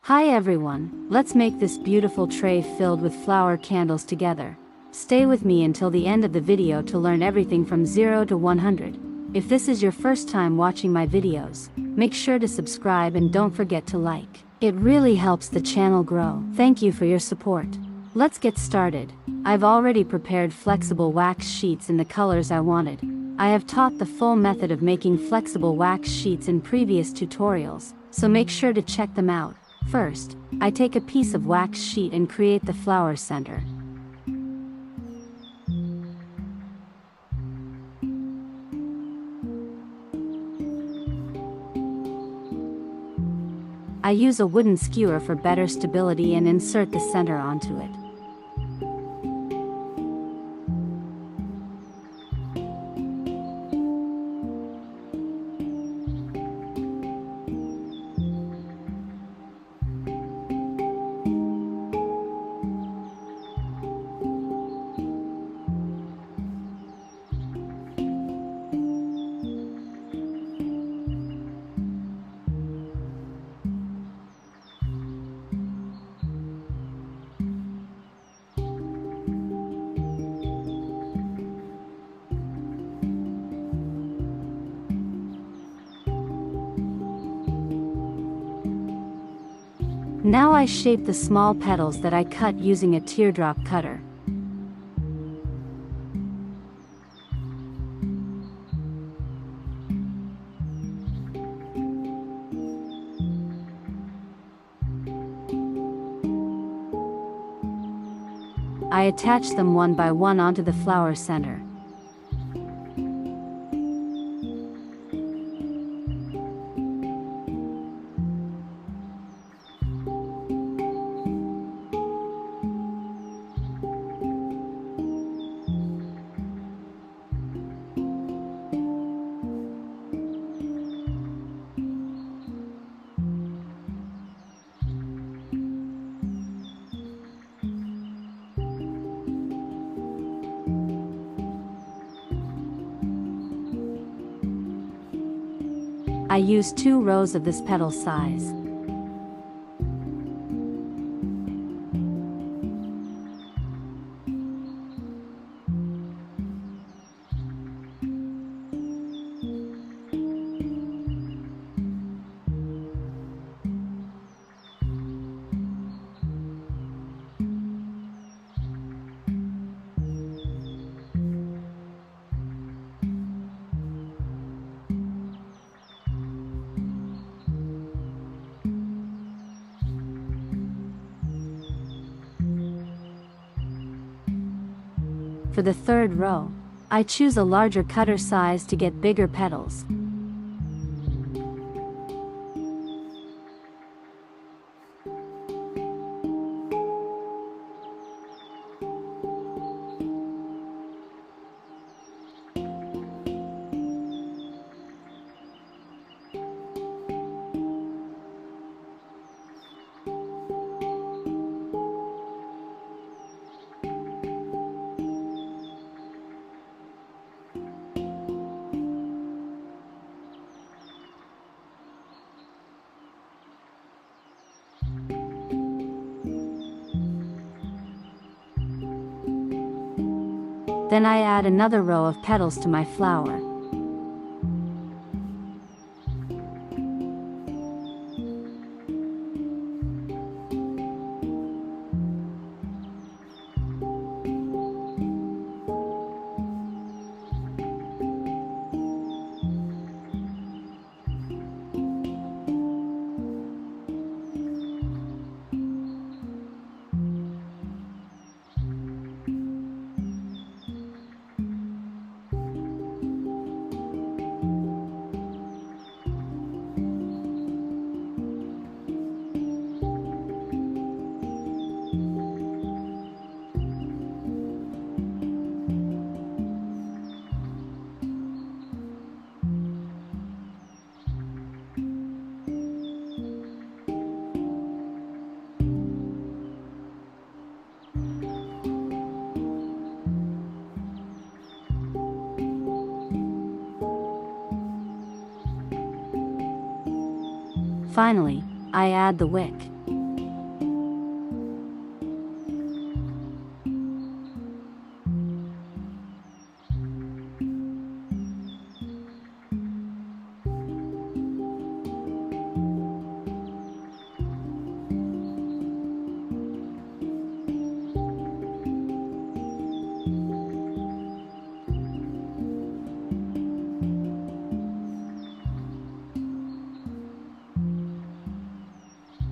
Hi everyone, let's make this beautiful tray filled with flower candles together. Stay with me until the end of the video to learn everything from 0 to 100. If this is your first time watching my videos, make sure to subscribe and don't forget to like. It really helps the channel grow. Thank you for your support. Let's get started. I've already prepared flexible wax sheets in the colors I wanted. I have taught the full method of making flexible wax sheets in previous tutorials, so make sure to check them out. First, I take a piece of wax sheet and create the flower center. I use a wooden skewer for better stability and insert the center onto it. Now I shape the small petals that I cut using a teardrop cutter. I attach them one by one onto the flower center. I use 2 rows of this petal size. For the 3rd row, I choose a larger cutter size to get bigger petals. Then I add another row of petals to my flower. Finally, I add the wick.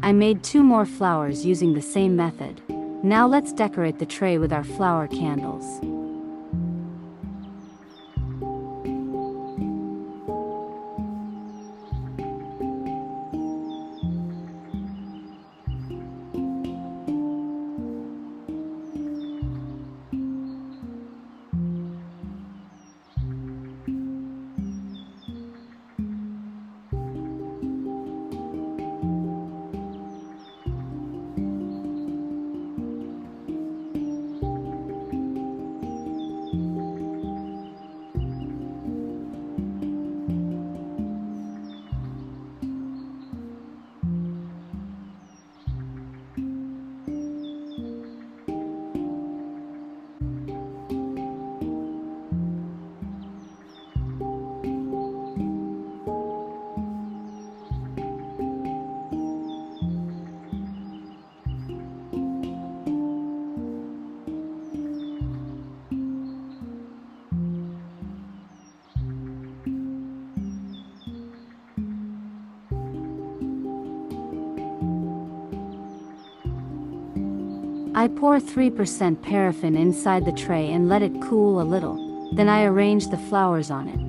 I made 2 more flowers using the same method. Now let's decorate the tray with our flower candles. I pour 3% paraffin inside the tray and let it cool a little, then I arrange the flowers on it.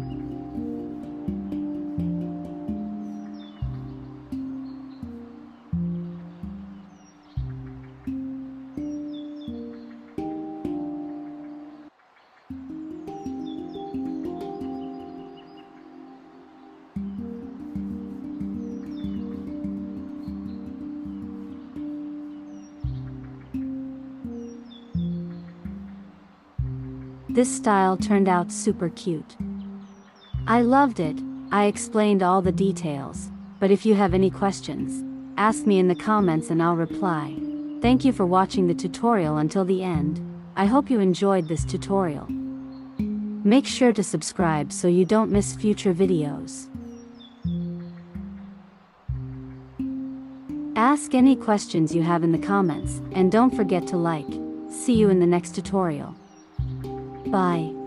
This style turned out super cute. I loved it. I explained all the details, but if you have any questions, ask me in the comments and I'll reply. Thank you for watching the tutorial until the end. I hope you enjoyed this tutorial. Make sure to subscribe so you don't miss future videos. Ask any questions you have in the comments, and don't forget to like. See you in the next tutorial. Bye.